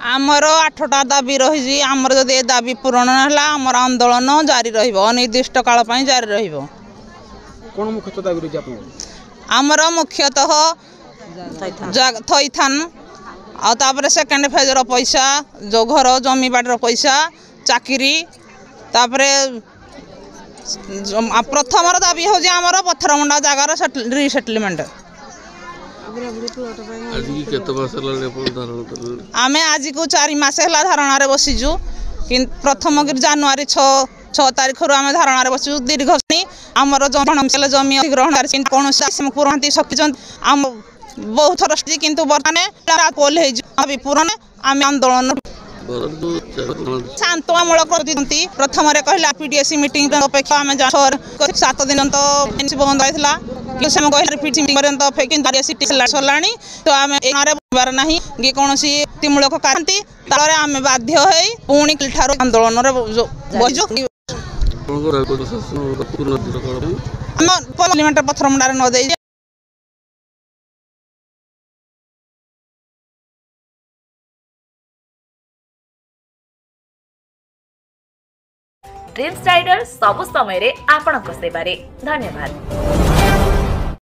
आमर 8टा दाबी रही आमर जदि दाबी पूरण है आमर आंदोलन जारी अनिर्दिष्ट काल जारी कौन मुख्यतः दाबी रही आमर मुख्यतः थईथान आउे सेकेंड फेजर पैसा जो घर जमी बाड़र पैसा चाकरी तापरे प्रथम दाबी हूँ आमर पथरमुंडा जगार रिसेटलमेंट आमे आज को 4 मास है धारणा बसीचु कि प्रथम जनवरी 6 तारीख रू आम धारणा बसु दीर्घ आमर जमी अधिग्रहण कौन पुराती सकी आम बहुत थर कितु बर्तमान पोल पूरण आम आंदोलन शांतमूलक प्रथम कहला पीडीएसी मीटिंग अपेक्षा आम 7 दिन तो बंद होता सरला तो आम ना कि कौन मूलक कारण आम बाध्य पुणी ठार आंदोलन पार्लियामेंट पथरमुंडार न दे ड्रीम्स राइडर सबु समय रे आपणक सेवारे धन्यवाद।